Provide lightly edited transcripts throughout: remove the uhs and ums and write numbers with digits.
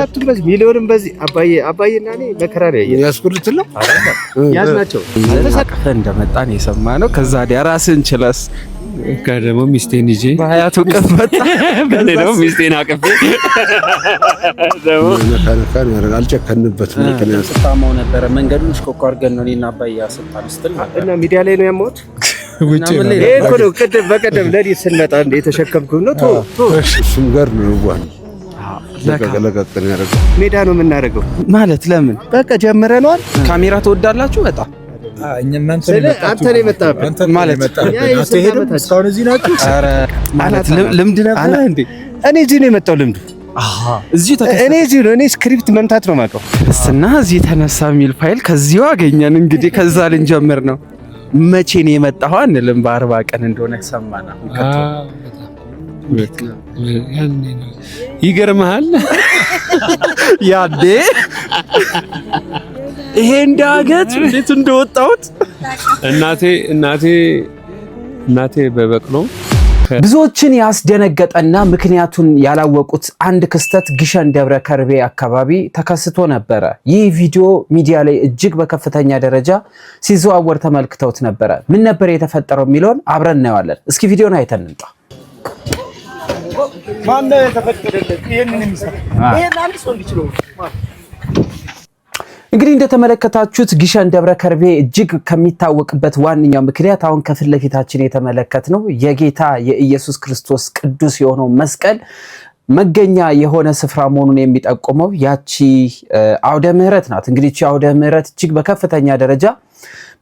አራቱም በዚህ ሚሊዮንም በዚህ አባዬና እኔ መከራ ላይ ያስኩልት ነው ያዝናቸው ተሰቀፈ እንደመጣን የሰማነው። ከዛ ዲያ ራስን ችለስ ከደሞ ሚስቴን ይዤ በሀያቱ ቀፈጣ ከሌላው ሚስቴን አቀፈ ደሞ ነካነካን ያረጋል አልጨከንበትም። ምክንያቱም ስታማው ነበረ መንገዱን ሽኮኮ አድርገን ነው እኔና አባዬ ያሰጣን ስትል እና ሚዲያ ላይ ነው ያመጣሁት። ውጪ ነው እኮ ነው በቀደም ለሊት ስንመጣ እንደ የተሸከምኩት ነው እሱም ጋር ነው ዋን ለቀቀለቀቀን ያረጋል። ሜዳ ነው የምናደርገው ማለት ለምን በቃ ጀምረናል። ካሜራ ትወዳላችሁ በጣም አንተ ነው የመጣበት ማለት ማለት ልምድ ነበር እንዴ? እኔ እዚህ ነው የመጣው ልምዱ። እኔ እዚህ ነው። እኔ ስክሪፕት መምታት ነው የማውቀው። እስና እዚህ ተነሳ የሚል ፋይል ከዚሁ አገኘን። እንግዲህ ከዛ ልንጀምር ነው። መቼ ነው የመጣው አንልም። በ40 ቀን እንደሆነ ሰማና ይገርምሃል ያዴ ይሄ እንዳገት እንዴት እንደወጣሁት እናቴ በበቅሎ ብዙዎችን ያስደነገጠና ምክንያቱን ያላወቁት አንድ ክስተት ግሸን ደብረ ከርቤ አካባቢ ተከስቶ ነበረ። ይህ ቪዲዮ ሚዲያ ላይ እጅግ በከፍተኛ ደረጃ ሲዘዋወር ተመልክተውት ነበረ። ምን ነበር የተፈጠረው የሚለውን አብረን እናየዋለን። እስኪ ቪዲዮን አይተን እንጣ። ማን ተፈቀደለት ይሄንን የሚሰራ ይሄን አንድ ሰው እንዲችለው እንግዲህ እንደተመለከታችሁት ግሸን ደብረ ከርቤ እጅግ ከሚታወቅበት ዋንኛው ምክንያት አሁን ከፊት ለፊታችን የተመለከትነው የጌታ የኢየሱስ ክርስቶስ ቅዱስ የሆነው መስቀል መገኛ የሆነ ስፍራ መሆኑን የሚጠቁመው ያቺ አውደ ምህረት ናት። እንግዲህ ያቺ አውደ ምህረት እጅግ በከፍተኛ ደረጃ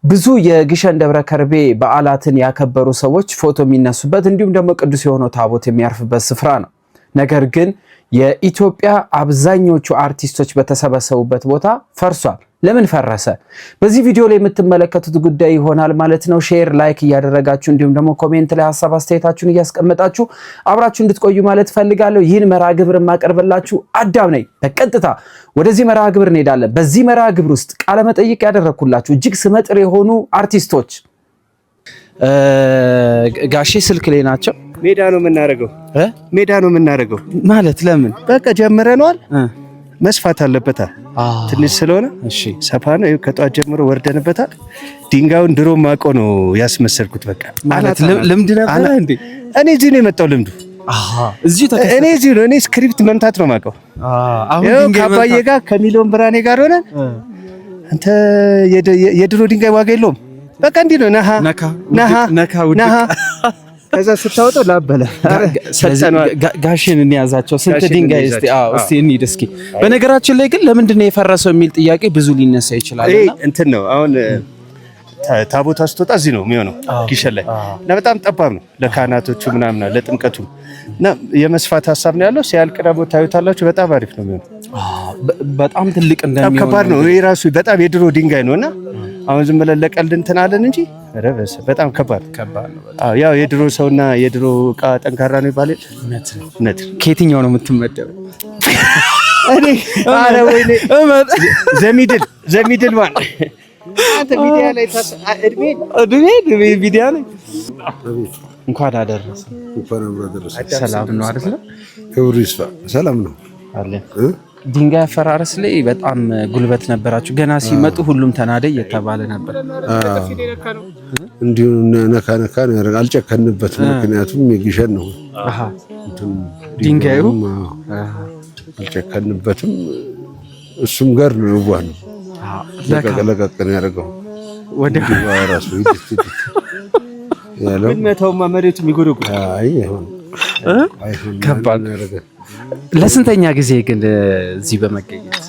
ብዙ የግሸን ደብረ ከርቤ በዓላትን ያከበሩ ሰዎች ፎቶ የሚነሱበት እንዲሁም ደግሞ ቅዱስ የሆነው ታቦት የሚያርፍበት ስፍራ ነው። ነገር ግን የኢትዮጵያ አብዛኞቹ አርቲስቶች በተሰበሰቡበት ቦታ ፈርሷል። ለምን ፈረሰ? በዚህ ቪዲዮ ላይ የምትመለከቱት ጉዳይ ይሆናል ማለት ነው። ሼር፣ ላይክ እያደረጋችሁ እንዲሁም ደግሞ ኮሜንት ላይ ሐሳብ አስተያየታችሁን እያስቀመጣችሁ አብራችሁ እንድትቆዩ ማለት ፈልጋለሁ። ይህን መርሃ ግብር ማቀርብላችሁ አዳም ነኝ። በቀጥታ ወደዚህ መርሃ ግብር እንሄዳለን። በዚህ መርሃ ግብር ውስጥ ቃለ መጠይቅ ያደረኩላችሁ እጅግ ስመጥር የሆኑ አርቲስቶች ጋሼ ስልክ ላይ ናቸው። ሜዳ ነው የምናደርገው ማለት ለምን በቃ ጀምረናል። መስፋት አለበታል ትንሽ ስለሆነ እሺ ሰፋ ነው። ከጧት ጀምሮ ወርደንበታል። ድንጋዩን ድሮ ማቆ ነው ያስመሰልኩት። በቃ ማለት ልምድ ነበር እንዴ? እኔ እዚህ ነው የመጣው ልምዱ። እኔ ስክሪፕት መምታት ነው ማቀው። አሁን ከአባዬ ጋር ከሚሊዮን ብርሃኔ ጋር ሆነ አንተ የድሮ ድንጋይ ዋጋ የለውም። በቃ እንዲህ ነው ነሃ ከዛ ስታወጣው ላበለ ጋሽን እንያዛቸው። ስንት ድንጋይ እስቲ እንሂድ እስኪ። በነገራችን ላይ ግን ለምንድን ነው የፈረሰው የሚል ጥያቄ ብዙ ሊነሳ ይችላልና እንትን ነው አሁን ታቦታ ስትወጣ እዚህ ነው የሚሆነው ግሸን ላይ እና በጣም ጠባብ ነው ለካህናቶቹ ምናምን ለጥምቀቱ እና የመስፋት ሀሳብ ነው ያለው። ሲያልቅ ደግሞ ታዩታላችሁ። በጣም አሪፍ ነው የሚሆነው። በጣም ትልቅ እንደሚሆን ከባድ ነው። ይሄ ራሱ በጣም የድሮ ድንጋይ ነውና አሁን ዝም ብለን ለቀልድ እንትን አለን እንጂ ረበሰ በጣም ከባድ ነው። ያው የድሮ ሰውና የድሮ ዕቃ ጠንካራ ነው ይባላል። እውነት ከየትኛው ነው የምትመደበው? እኔ አረ ወይኔ ዘሚድል ማለት አንተ ሚዲያ ላይ እድሜ ሚዲያ ላይ እንኳን አደረሰ። ሰላም ነው አይደል? ክብሩ ይስፋ። ሰላም ነው አለ። ድንጋይ አፈራረስ ላይ በጣም ጉልበት ነበራችሁ። ገና ሲመጡ ሁሉም ተናደ እየተባለ ነበር። እንዲሁ ነካ ነው ያደርጋል። አልጨከንበትም። ምክንያቱም የግሸን ነው ድንጋዩ። አልጨከንበትም። እሱም ጋር ነው ይዋል ለቀቀለቀቀን ያደርገው ወደ ራሱ ያለው መተውማ መሬቱ የሚጎደጉ ከባድ ነው። ለስንተኛ ጊዜ ግን እዚህ በመገኘት?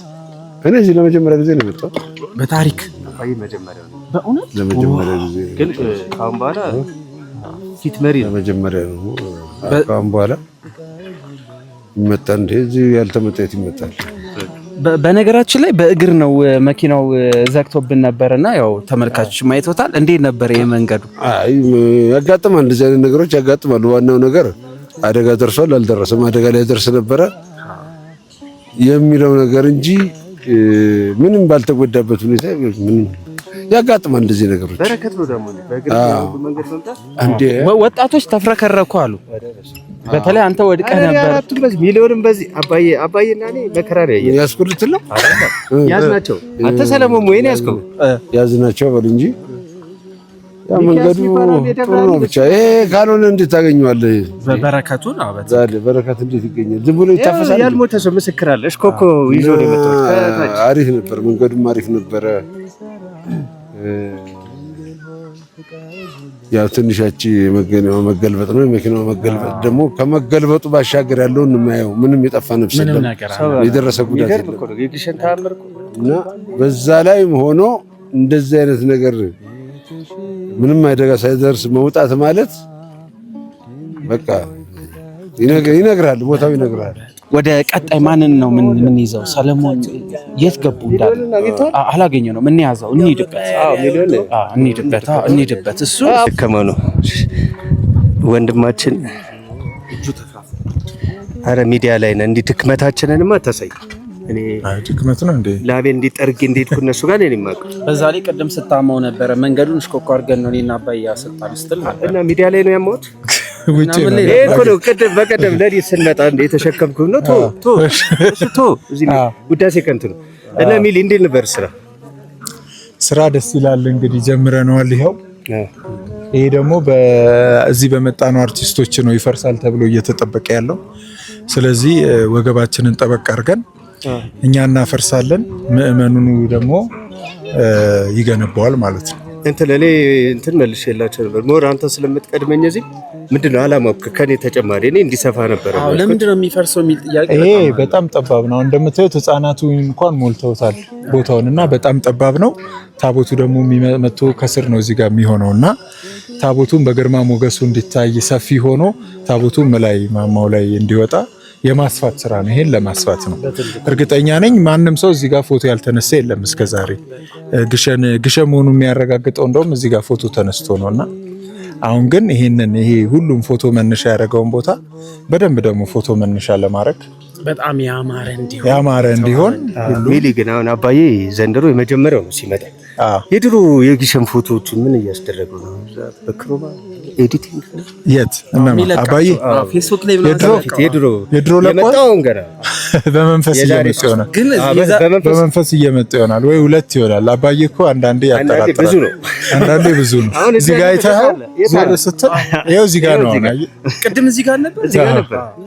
እኔ እዚህ ለመጀመሪያ ጊዜ ነው የመጣው በታሪክ መጀመሪያ ነው። በእውነት ለመጀመሪያ ጊዜ ግን ካሁን በኋላ ፊት መሪ ለመጀመሪያ ነው። ካሁን በኋላ ይመጣል እንዴ? እዚህ ያልተመጣ ይመጣል። በነገራችን ላይ በእግር ነው መኪናው ዘግቶብን ነበርና ያው ተመልካቾች ማይቶታል። እንዴት ነበር የመንገዱ? አይ ያጋጥማል፣ እንደዚህ አይነት ነገሮች ያጋጥማሉ። ዋናው ነገር አደጋ ደርሷል አልደረሰም፣ አደጋ ላይ ደርስ ነበረ የሚለው ነገር እንጂ ምንም ባልተጎዳበት ሁኔታ ምንም ያጋጥማል እንደዚህ ነገሮች። በረከት ነው ደግሞ በእግር መንገድ መምጣት። ወጣቶች ተፍረከረኩ አሉ። በተለይ አንተ ወድቀህ ነበር። አራቱም በዚህ ሚሊዮንም በዚህ አባዬና እኔ መከራ ላይ ያስኩልት ነው ያዝናቸው። አንተ ሰለሞን ወይ ነው ያዝከው? ያዝናቸው በል እንጂ ያ መንገዱ ጥሩ ነው። ብቻ ይሄ ካልሆነ እንዴት ታገኘዋለህ? በበረከቱን በረከት እንዴት ይገኛል? ዝም ብሎ ይታፈሳል። ያልሞተ ሰው ምስክር አለ። እሽኮኮ ይዞ ነው የመጣው። አሪፍ ነበር፣ መንገዱም አሪፍ ነበረ። ያው ትንሻቺ የመገናኛው መገልበጥ ነው። የመኪናው መገልበጥ ደግሞ ከመገልበጡ ባሻገር ያለውን የማየው ምንም የጠፋ ነፍስ የለም፣ የደረሰ ጉዳት የለም። እና በዛ ላይ ሆኖ እንደዚህ አይነት ነገር ምንም አደጋ ሳይደርስ መውጣት ማለት በቃ ይነግራል፣ ቦታው ይነግራል። ወደ ቀጣይ ማንን ነው ምን ይዘው? ሰለሞን የት ገቡ እንዳለ አላገኘ ነው። ምን ያዘው? እንሂድበት። እሱ ከመኑ ወንድማችን አረ ሚዲያ ላይ ነን። እንዲህ ድክመታችንንማ ተሰይ እኔ ድክመት ነው እንዴ? ላቤን እንዲጠርግ እንዴት ኩነሱ ጋር ነኝ ማቀ በዛ ላይ ቀደም ስታማው ነበረ። መንገዱን እሽኮኮ አድርገን ነው እኔና አባዬ አሰልጣን ስትል እና ሚዲያ ላይ ነው ያማሁት። ውጪ ነው እኮ ነው። በቀደም ለሊት ስንመጣ እንደ የተሸከምኩ ነው ቶ እዚህ ውዳሴ ከንቱ ነው። እና ሚሊ እንዴት ነበር ስራ? ደስ ይላል። እንግዲህ ጀምረነዋል። ይኸው ይሄ ደግሞ በዚህ በመጣነው አርቲስቶች ነው ይፈርሳል ተብሎ እየተጠበቀ ያለው። ስለዚህ ወገባችንን ጠበቅ አድርገን እኛ እናፈርሳለን፣ ምእመኑኑ ደግሞ ይገነባዋል ማለት ነው። ለኔ መልሼላቸው ነበር። ሞር አንተ ስለምትቀድመኝ እዚህ ምንድነው አላማው? ከኔ ተጨማሪ እኔ እንዲሰፋ ነበር። ለምንድነው የሚፈርሰው የሚል ጥያቄ። ይሄ በጣም ጠባብ ነው። እንደምታዩት ህፃናቱ እንኳን ሞልተውታል ቦታውንና በጣም ጠባብ ነው። ታቦቱ ደግሞ መጥቶ ከስር ነው እዚህ ጋር የሚሆነውና ታቦቱን በግርማ ሞገሱ እንዲታይ ሰፊ ሆኖ ታቦቱን ላይ ማማው ላይ እንዲወጣ የማስፋት ስራ ነው። ይሄን ለማስፋት ነው። እርግጠኛ ነኝ ማንም ሰው እዚህ ጋር ፎቶ ያልተነሳ የለም እስከዛሬ። ግሸን መሆኑን የሚያረጋግጠው እንደውም እዚህ ጋር ፎቶ ተነስቶ ነውና አሁን ግን ይሄ ሁሉም ፎቶ መነሻ ያደረገውን ቦታ በደንብ ደግሞ ፎቶ መነሻ ለማድረግ በጣም ያማረ እንዲሆን ሚሊ ግን አሁን አባዬ ዘንድሮ የመጀመሪያው ነው ሲመጣ። የድሮ የግሸን ፎቶዎችን ምን እያስደረጉ ነው? በክሮማ ኤዲቲንግ የት እና አባዬ ፌስቡክ ላይ የድሮ ለቆጣውን ገና በመንፈስ እየመጣ ይሆናል ወይ ሁለት ይሆናል። አባዬ እኮ አንዳንዴ ያጠራጥራል፣ አንዳንዴ ብዙ ነው። እዚህ ጋር አይተኸው ዞር ስትል ይኸው እዚህ ጋር ነው። ቅድም እዚህ ጋር ነበር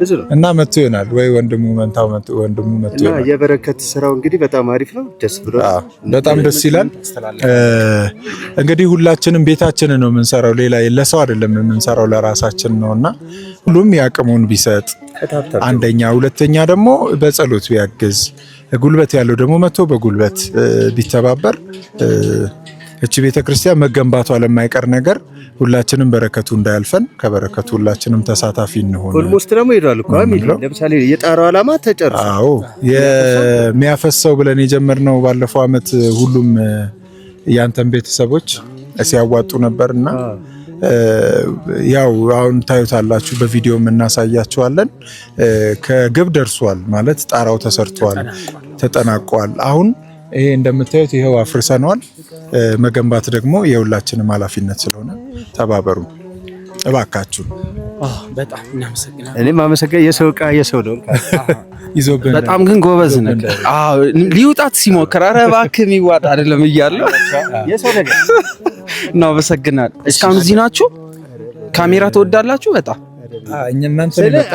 ብዙ ነው እና መጥቶ ይሆናል ወይ ወንድሙ መጥቶ ይሆናል። የበረከት ስራው እንግዲህ በጣም አሪፍ ነው። ደስ ብሎ በጣም ደስ ይላል። እንግዲህ ሁላችንም ቤታችንን ነው የምንሰራው፣ ሌላ ለሰው አይደለም የምንሰራው፣ ለራሳችን ነውና ሁሉም ያቅሙን ቢሰጥ አንደኛ፣ ሁለተኛ ደግሞ በጸሎት ቢያግዝ፣ ጉልበት ያለው ደግሞ መጥቶ በጉልበት ቢተባበር እቺ ቤተክርስቲያን መገንባቷ ለማይቀር ነገር ሁላችንም በረከቱ እንዳያልፈን ከበረከቱ ሁላችንም ተሳታፊ እንሆን። ኦልሞስት ደግሞ ይላል እኮ ለምሳሌ የጣራው ዓላማ ተጨርሷል። አዎ የሚያፈሰው ብለን የጀመርነው ባለፈው አመት ሁሉም ያንተን ቤተሰቦች ሲያዋጡ ነበርና ያው አሁን ታዩታላችሁ፣ በቪዲዮም እናሳያችኋለን። ከግብ ደርሷል ማለት ጣራው ተሰርቷል፣ ተጠናቋል። አሁን ይሄ እንደምታዩት ይሄው አፍርሰነዋል። መገንባት ደግሞ የሁላችንም ኃላፊነት ስለሆነ ተባበሩ እባካችሁ። በጣም እናመሰግናለን። እኔም አመሰግናለሁ። የሰው ዕቃ የሰው ነው ይዞብን በጣም ግን ጎበዝ ነበር። ሊውጣት ሲሞክር ኧረ እባክህ የሚዋጣ አይደለም እያለሁ የሰው ነገር እናመሰግናለን። እስካሁን እዚህ ናችሁ? ካሜራ ትወዳላችሁ በጣም?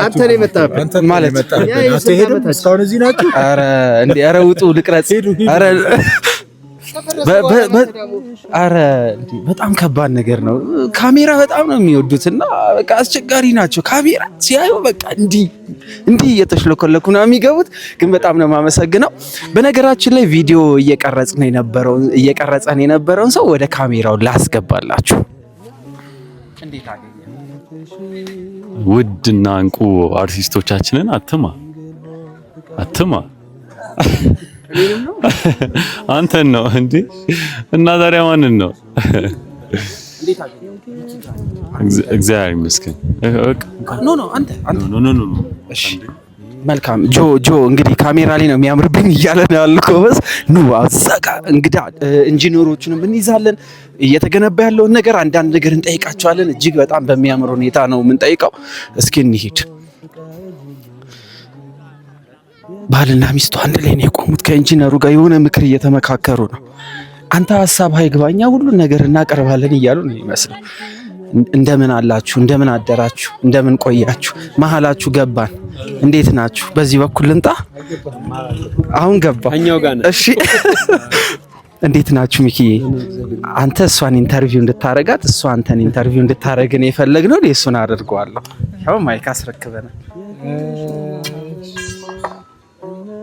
አንተ ነው የመጣበት ማለት አትሄድም? እስካሁን እዚህ ናችሁ? ኧረ ውጡ ልቅረጽ። ኧረ በጣም ከባድ ነገር ነው። ካሜራ በጣም ነው የሚወዱትና በቃ አስቸጋሪ ናቸው። ካሜራ ሲያዩ በቃ እንዲህ እየተሽለኮለኩ ነው የሚገቡት። ግን በጣም ነው የማመሰግነው። በነገራችን ላይ ቪዲዮ እየቀረጸን የነበረውን ሰው ወደ ካሜራው ላስገባላችሁ። እንዴት አገኘ? ውድና እንቁ አርቲስቶቻችንን አትማ አንተን ነው እንዴ? እና ታዲያ ማንን ነው? እግዚአብሔር ይመስገን። ኖ እሺ መልካም ጆ እንግዲህ ካሜራ ላይ ነው የሚያምርብኝ እያለ ነው ያልከው። በስ አዛጋ እንግዳ ኢንጂነሮቹንም እንይዛለን። እየተገነባ ያለውን ነገር አንዳንድ ነገር እንጠይቃቸዋለን። እጅግ በጣም በሚያምር ሁኔታ ነው የምንጠይቀው። እስኪ እንሂድ። ባልና ሚስቱ አንድ ላይ ነው የቆሙት። ከኢንጂነሩ ጋር የሆነ ምክር እየተመካከሩ ነው። አንተ ሐሳብ አይግባኛ ሁሉን ነገር እናቀርባለን እያሉ ነው ይመስላል። እንደምን አላችሁ? እንደምን አደራችሁ? እንደምን ቆያችሁ? መሀላችሁ ገባን። እንዴት ናችሁ? በዚህ በኩል ልምጣ። አሁን ገባ። እሺ እንዴት ናችሁ ሚኪዬ? አንተ እሷን ኢንተርቪው እንድታረጋት እሷ አንተን ኢንተርቪው እንድታረግን የፈለግነው እሱን አድርገዋለሁ። ያው ማይክ አስረክበናል።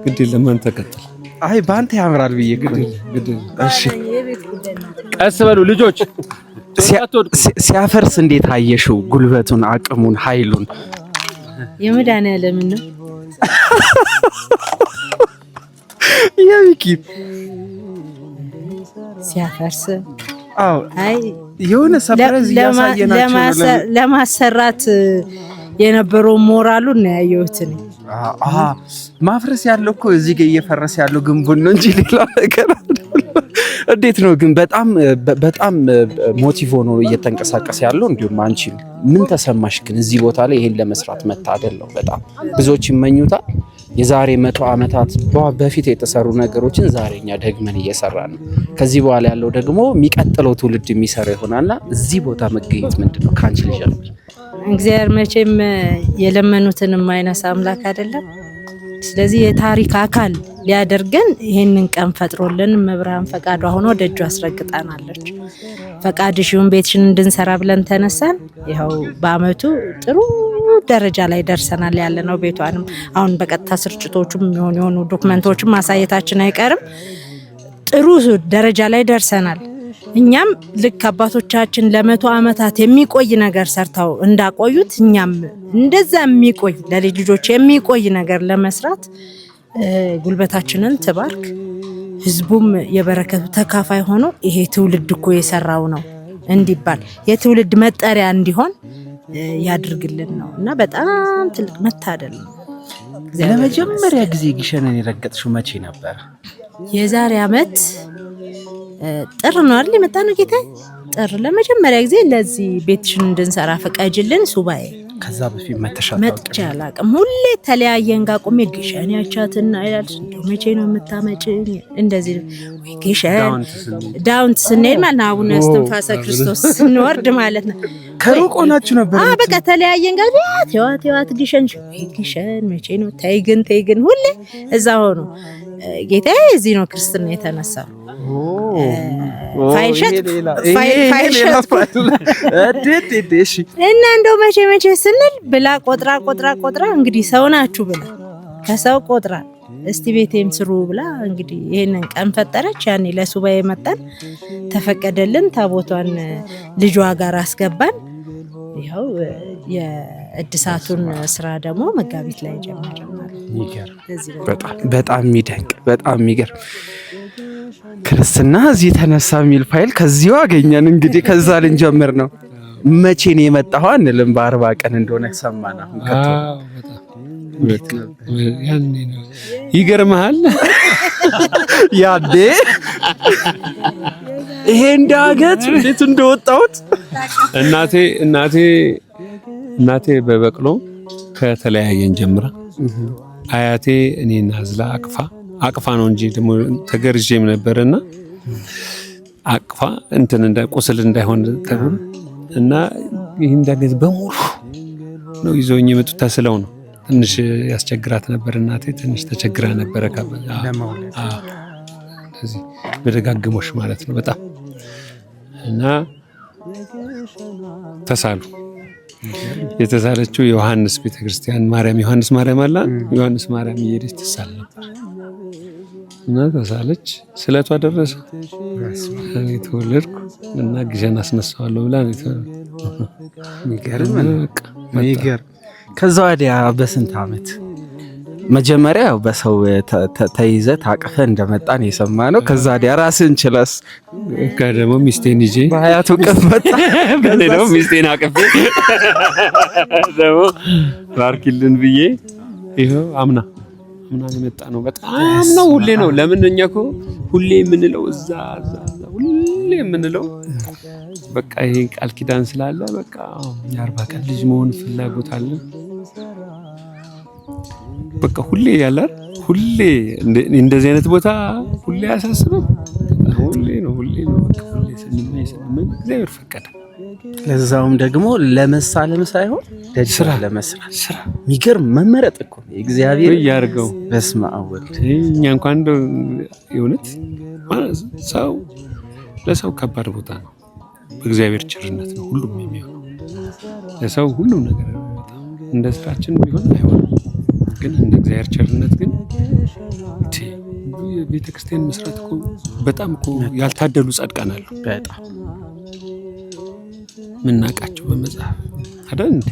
ግድ ለማን ተከተል? አይ ባንተ ያምራል ብዬ ግድ። እሺ ቀስ በሉ ልጆች። ሲያፈርስ እንዴት አየሽው? ጉልበቱን፣ አቅሙን፣ ኃይሉን የመድኃኒዓለም ነው የሚኪ ሲያፈርስ። አዎ አይ የሆነ ሰፕራይዝ ያሳየናችሁ ለማሰራት የነበረው ሞራሉን ነው ያየሁት። ማፍረስ ያለው እኮ እዚህ ጋር እየፈረሰ ያለው ግንቡን ነው እንጂ ሌላ ነገር አይደለም። እንዴት ነው ግን በጣም ሞቲቭ ሆኖ እየተንቀሳቀሰ ያለው? እንዲሁም አንቺ ምን ተሰማሽ ግን እዚህ ቦታ ላይ ይሄን ለመስራት መታደል ነው? በጣም ብዙዎች ይመኙታል። የዛሬ 100 ዓመታት በፊት የተሰሩ ነገሮችን ዛሬኛ ደግመን እየሰራን ነው። ከዚህ በኋላ ያለው ደግሞ የሚቀጥለው ትውልድ የሚሰራ ይሆናልና እዚህ ቦታ መገኘት ምንድነው? ካንቺ ልጀምር። እግዚአብሔር መቼም የለመኑትን የማይነሳ አምላክ አይደለም። ስለዚህ የታሪክ አካል ሊያደርገን ይሄንን ቀን ፈጥሮልን መብርሃን ፈቃዷ ሆኖ ደጁ አስረግጣናለች። ፈቃድሽ ይሁን ቤትሽን እንድንሰራ ብለን ተነሳን። ይኸው በአመቱ ጥሩ ደረጃ ላይ ደርሰናል ያለነው። ቤቷንም አሁን በቀጥታ ስርጭቶቹም የሆኑ ዶክመንቶችም ማሳየታችን አይቀርም። ጥሩ ደረጃ ላይ ደርሰናል። እኛም ልክ አባቶቻችን ለ100 ዓመታት የሚቆይ ነገር ሰርተው እንዳቆዩት እኛም እንደዛ የሚቆይ ለልጅ ልጆች የሚቆይ ነገር ለመስራት ጉልበታችንን ትባርክ። ህዝቡም የበረከቱ ተካፋይ ሆኖ ይሄ ትውልድ እኮ የሰራው ነው እንዲባል የትውልድ መጠሪያ እንዲሆን ያድርግልን ነው እና በጣም ትልቅ መታደል ነው። ለመጀመሪያ ጊዜ ግሸንን የረገጥሽው መቼ ነበር? የዛሬ አመት ጥር ነው አይደል? የመጣ ነው ጌታ ጥር ለመጀመሪያ ጊዜ ለዚህ ቤትሽን እንድንሰራ ፈቃጅልን ሱባኤ። ከዛ በፊት መጥቼ አላውቅም። ሁሌ ተለያየን ጋር ቆሜ ግሸን ያቻትና ይላል እንደው መቼ ነው የምታመጪኝ? እንደዚህ ወይ ግሸን ዳውንት ስንሄድ ማለት ነው አቡነ እስትንፋሰ ክርስቶስ ስንወርድ ማለት ነው። ከሩቅ ሆናችሁ ነበር? በቃ ተለያየን ጋር ያት ግሸን ግሸን መቼ ነው? ተይ ግን ሁሌ እዛ ሆኖ ጌታ እዚህ ነው ክርስትና የተነሳው። ፋይሸት እና እንደው መቼ ስንል ብላ ቆጥራ እንግዲህ ሰው ናችሁ ብላ ከሰው ቆጥራ እስቲ ቤቴም ስሩ ብላ እንግዲህ ይሄንን ቀን ፈጠረች። ያኔ ለሱባኤ መጣን፣ ተፈቀደልን። ታቦቷን ልጇ ጋር አስገባን። ይኸው የእድሳቱን ስራ ደግሞ መጋቢት ላይ ጀመረ። በጣም የሚደንቅ በጣም የሚገርም ክርስትና እዚህ ተነሳ የሚል ፋይል ከዚሁ አገኘን። እንግዲህ ከዛ ልንጀምር ነው። መቼ ነው የመጣው አንልም፣ በ40 ቀን እንደሆነ ሰማና ይገርምሃል። ያዴ ይሄ እንዳገት እንዴት እንደወጣሁት እናቴ በበቅሎ ከተለያየን ጀምራ አያቴ እኔና አዝላ አቅፋ ነው እንጂ ደግሞ ተገርጄም ነበርና አቅፋ እንትን እንደ ቁስል እንዳይሆን ተብሎ እና ይሄን እንዳገት በሙሉ ነው ይዞኝ የመጡት። ተስለው ነው ትንሽ ያስቸግራት ነበር እናቴ፣ ትንሽ ተቸግራ ነበር እዚህ በደጋግሞሽ ማለት ነው በጣም እና ተሳሉ። የተሳለችው ዮሐንስ ቤተክርስቲያን ዮሐንስ ማርያም አላ ዮሐንስ ማርያም እየሄደች ትሳል ነበር እና ተሳለች። ስለቷ ደረሰ። እኔ ተወለድኩ እና ግሸን አስነሳዋለሁ ብላ ሚገርም። ከዛ ወዲያ በስንት ዓመት መጀመሪያ ያው በሰው ተይዘ ታቅፈ እንደመጣን የሰማነው። ከዛ ወዲያ ራስን ችለስ ደግሞ ሚስቴን ይዤ በሀያቱ ቀን መጣ። ደግሞ ሚስቴን አቅፌ ደግሞ ባርኪልን ብዬ ይኸው አምና የመጣ ነው። በጣም ነው ሁሌ ነው። ለምን እኛ እኮ ሁሌ የምንለው እዛ ሁሌ የምንለው በቃ ይሄ ቃል ኪዳን ስላለ በቃ የ40 ቀን ልጅ መሆን ፍላጎት አለ። በቃ ሁሌ ያላር ሁሌ እንደዚህ አይነት ቦታ ሁሌ ያሳስበም ሁሌ ነው ሁሌ ስንመኝ እግዚአብሔር ፈቀደ። ለዛውም ደግሞ ለመሳለም ሳይሆን ስራ ለመስራት ስራ የሚገርም መመረጥ እኮ እግዚአብሔር ያርገው። በስመ አብ ወልድ እኛ እንኳን የእውነት ሰው ለሰው ከባድ ቦታ ነው። በእግዚአብሔር ቸርነት ነው ሁሉም የሚሆነው። ለሰው ሁሉም ነገር እንደ ስራችን ቢሆን አይሆንም፣ ግን እንደ እግዚአብሔር ቸርነት ግን ቤተክርስቲያን መስራት እኮ በጣም እኮ ያልታደሉ ጻድቃን አሉ። በጣም ምናቃቸው በመጽሐፍ አይደል እንዴ?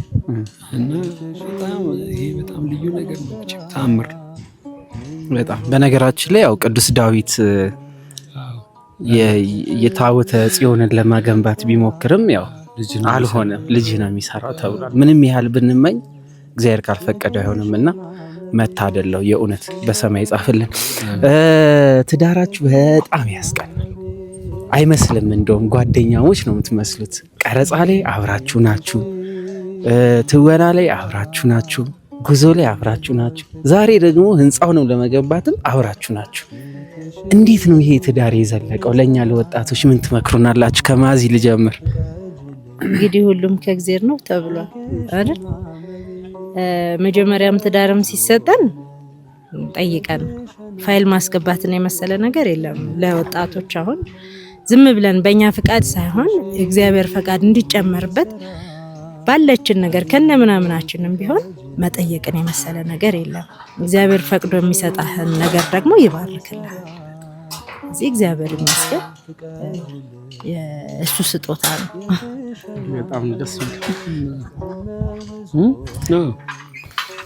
እና በጣም ይሄ በጣም ልዩ ነገር ነው። ተአምር በጣም በነገራችን ላይ ያው ቅዱስ ዳዊት የታቦተ ጽዮንን ለማገንባት ቢሞክርም ያው አልሆነም። ልጅ ነው የሚሰራው ተብሏል። ምንም ያህል ብንመኝ እግዚአብሔር ካልፈቀደ አይሆንምና መታደለው የእውነት በሰማይ ጻፍልን። ትዳራችሁ በጣም ያስቀናል አይመስልም? እንደውም ጓደኛሞች ነው የምትመስሉት። ቀረጻ ላይ አብራችሁ ናችሁ፣ ትወና ላይ አብራችሁ ናችሁ፣ ጉዞ ላይ አብራችሁ ናችሁ። ዛሬ ደግሞ ህንፃውንም ለመገንባትም አብራችሁ ናችሁ። እንዴት ነው ይሄ ትዳር የዘለቀው? ለእኛ ለወጣቶች ምን ትመክሩናላችሁ? ከማዚ ልጀምር። እንግዲህ ሁሉም ከእግዚአብሔር ነው ተብሏል አይደል? መጀመሪያም ትዳርም ሲሰጠን ጠይቀን ፋይል ማስገባትን የመሰለ ነገር የለም። ለወጣቶች አሁን ዝም ብለን በእኛ ፍቃድ ሳይሆን እግዚአብሔር ፈቃድ እንዲጨመርበት ባለችን ነገር ከነምናምናችንም ቢሆን መጠየቅን የመሰለ ነገር የለም። እግዚአብሔር ፈቅዶ የሚሰጣህን ነገር ደግሞ ይባርክልሃል። እዚህ እግዚአብሔር ይመስገን የእሱ ስጦታ ነው። በጣም ደስ ይላል።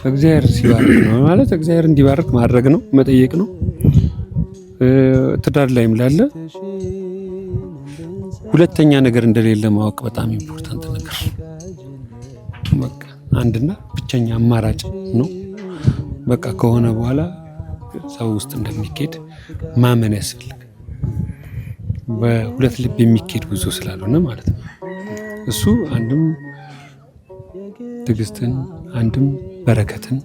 እግዚአብሔር ሲባርክ ነው ማለት እግዚአብሔር እንዲባርክ ማድረግ ነው፣ መጠየቅ ነው። ትዳር ላይም ላለ ሁለተኛ ነገር እንደሌለ ማወቅ በጣም ኢምፖርታንት ነገር። በቃ አንድና ብቸኛ አማራጭ ነው። በቃ ከሆነ በኋላ ሰው ውስጥ እንደሚኬድ ማመን ያስፈልጋል። በሁለት ልብ የሚኬድ ጉዞ ስላልሆነ ማለት ነው። እሱ አንድም ትዕግስትን፣ አንድም በረከትን፣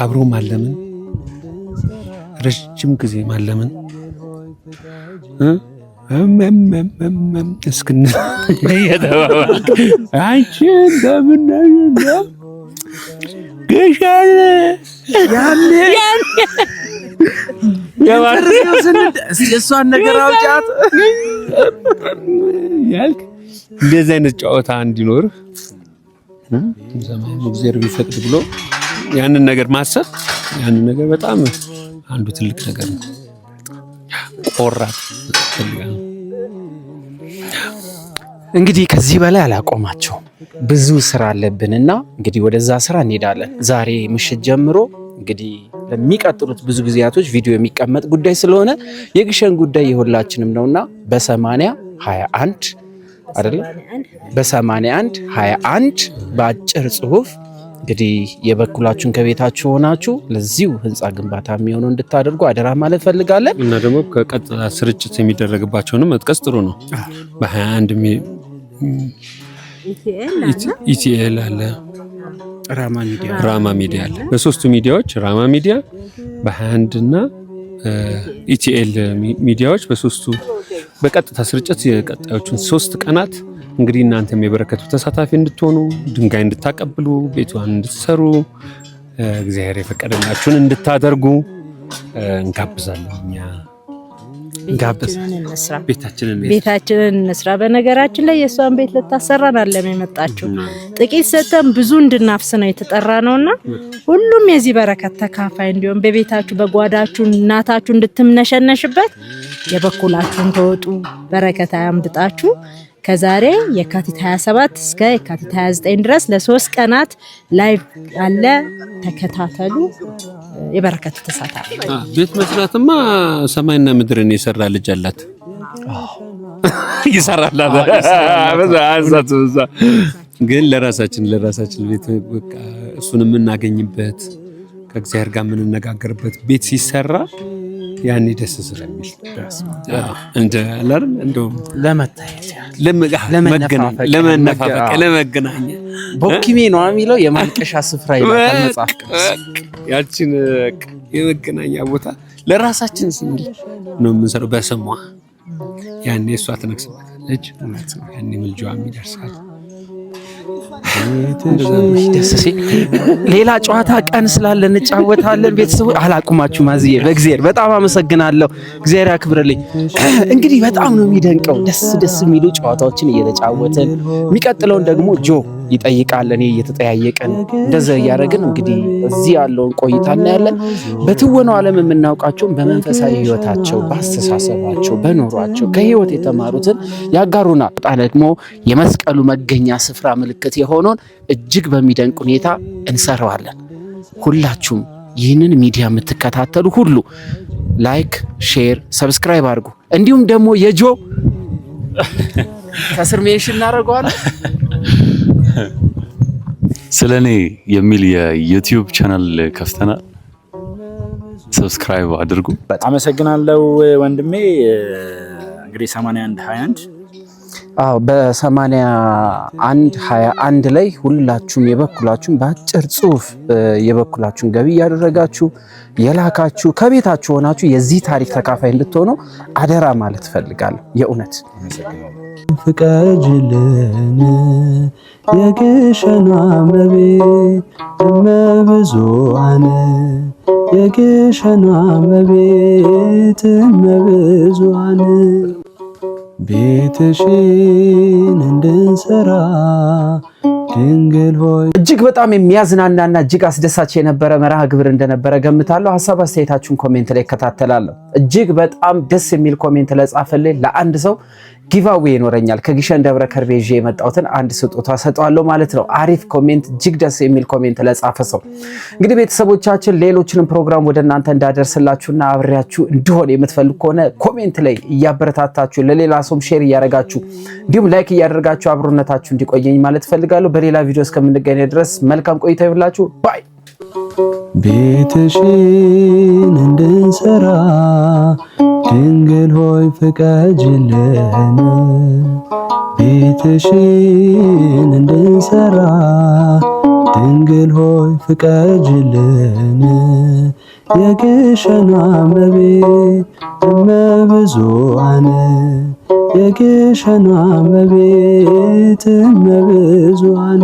አብሮ ማለምን፣ ረጅም ጊዜ ማለምን እስክን እየተባባል አንቺ እንደምን ነው ገሻለ እሷን ነገር አውጫት ያልክ እንደዚህ አይነት ጨዋታ እንዲኖርህ ዘመኑ እግዚአብሔር ቢፈቅድ ብሎ ያንን ነገር ማሰብ ያንን ነገር በጣም አንዱ ትልቅ ነገር ነው። ቆራት ፈልጋለሁ። እንግዲህ ከዚህ በላይ አላቆማቸውም። ብዙ ስራ አለብንና እንግዲህ ወደዛ ስራ እንሄዳለን። ዛሬ ምሽት ጀምሮ እንግዲህ ለሚቀጥሉት ብዙ ጊዜያቶች ቪዲዮ የሚቀመጥ ጉዳይ ስለሆነ የግሸን ጉዳይ የሁላችንም ነውና በ8021 አይደለም በ8121 በአጭር ጽሁፍ እንግዲህ የበኩላችሁን ከቤታችሁ ሆናችሁ ለዚሁ ህንፃ ግንባታ የሚሆነው እንድታደርጉ አደራ ማለት ፈልጋለን። እና ደግሞ ከቀጥታ ስርጭት የሚደረግባቸውንም መጥቀስ ጥሩ ነው። በ21 ኢቲኤል አለ፣ ራማ ሚዲያ አለ። በሶስቱ ሚዲያዎች ራማ ሚዲያ በ21 እና ኢቲኤል ሚዲያዎች በሶስቱ በቀጥታ ስርጭት የቀጣዮቹን 3 ቀናት እንግዲህ እናንተም የበረከቱ ተሳታፊ እንድትሆኑ፣ ድንጋይ እንድታቀብሉ፣ ቤቷን እንድትሰሩ፣ እግዚአብሔር የፈቀደላችሁን እንድታደርጉ እንጋብዛለን። እኛ ቤታችንን እንስራ። በነገራችን ላይ የእሷን ቤት ልታሰራን አለም የመጣችው ጥቂት ሰተን ብዙ እንድናፍስ ነው የተጠራ ነውና ሁሉም የዚህ በረከት ተካፋይ እንዲሆን በቤታችሁ በጓዳችሁ እናታችሁ እንድትምነሸነሽበት የበኩላችሁን ተወጡ። በረከት አያምድጣችሁ። ከዛሬ የካቲት 27 እስከ የካቲት 29 ድረስ ለ3 ቀናት ላይቭ አለ። ተከታተሉ። የበረከቱ ተሳታፊ ቤት መስራትማ ሰማይና ምድርን የሰራ ልጅ አላት። ይሰራላት ግን ለራሳችን ቤት በቃ እሱን የምናገኝበት ከእግዚአብሔር ጋር የምንነጋገርበት ቤት ሲሰራ ያኔ ደስ ስለሚል እንደ አላር እንደው ለመታየት ለመገናኘት ቦኪሜ ነው የሚለው የማልቀሻ ስፍራ ይላል መጽሐፍ ቅዱስ። ያችን የመገናኛ ቦታ ለራሳችን ስንል ነው የምንሰራው። በስሟ ያኔ እሷ ትነግስበታለች፣ ያኔ ምልጃዋ ይደርሳል። ሌላ ጨዋታ ቀን ስላለ እንጫወታለን። ቤተሰቦች አላቁማችሁ ማዝዬ በእግዚአብሔር በጣም አመሰግናለሁ። እግዚአብሔር ያክብርልኝ። እንግዲህ በጣም ነው የሚደንቀው። ደስ የሚሉ ጨዋታዎችን እየተጫወትን የሚቀጥለውን ደግሞ ጆ ይጠይቃል፣ እኔ እየተጠያየቀን እንደዛ እያደረግን እንግዲህ እዚህ ያለውን ቆይታ እናያለን። በትወናው ዓለም የምናውቃቸውን በመንፈሳዊ ህይወታቸው፣ በአስተሳሰባቸው፣ በኑሯቸው ከህይወት የተማሩትን ያጋሩናል። ደግሞ የመስቀሉ መገኛ ስፍራ ምልክት የሆነውን እጅግ በሚደንቅ ሁኔታ እንሰራዋለን። ሁላችሁም ይህንን ሚዲያ የምትከታተሉ ሁሉ ላይክ፣ ሼር፣ ሰብስክራይብ አድርጉ። እንዲሁም ደግሞ የጆ ከስር ሜንሽን እናደርገዋለን። ስለኔ የሚል የዩቲዩብ ቻናል ከፍተናል። ሰብስክራይብ አድርጉ። አመሰግናለሁ ወንድሜ። እንግዲህ 8121 በ8121 ላይ ሁላችሁም የበኩላችሁን በአጭር ጽሁፍ የበኩላችሁን ገቢ እያደረጋችሁ የላካችሁ ከቤታችሁ ሆናችሁ የዚህ ታሪክ ተካፋይ እንድትሆኑ አደራ ማለት ፈልጋለሁ። የእውነት ፍቀጅልን የግሸኗ እመቤት እመብዙኃን የግሸኗ እመቤት እመብዙኃን ቤትሽን እንድንሰራ ድንግል ሆይ። እጅግ በጣም የሚያዝናናና እጅግ አስደሳች የነበረ መርሃ ግብር እንደነበረ ገምታለሁ። ሀሳብ አስተያየታችሁን ኮሜንት ላይ እከታተላለሁ። እጅግ በጣም ደስ የሚል ኮሜንት ለጻፈልኝ ለአንድ ሰው ጊቫዌ ይኖረኛል። ከግሸን ደብረ ከርቤ ይዤ የመጣሁትን አንድ ስጦታ ሰጠዋለሁ ማለት ነው። አሪፍ ኮሜንት፣ እጅግ ደስ የሚል ኮሜንት ለጻፈ ሰው እንግዲህ ቤተሰቦቻችን ሌሎችንም ፕሮግራም ወደ እናንተ እንዳደርስላችሁና አብሬያችሁ እንድሆን የምትፈልጉ ከሆነ ኮሜንት ላይ እያበረታታችሁ ለሌላ ሰውም ሼር እያደረጋችሁ እንዲሁም ላይክ እያደረጋችሁ አብሮነታችሁ እንዲቆየኝ ማለት ፈልጋለሁ። በሌላ ቪዲዮ እስከምንገናኝ ድረስ መልካም ቆይታ ይሁንላችሁ። ባይ። ቤትሽን እንድንሰራ ድንግል ሆይ ፍቀጅልን፣ ቤትሽን እንድንሰራ ድንግል ሆይ ፍቀጅልን። የግሸኗ እመቤት እመብዙኃን የግሸኗ እመቤት እመብዙኃን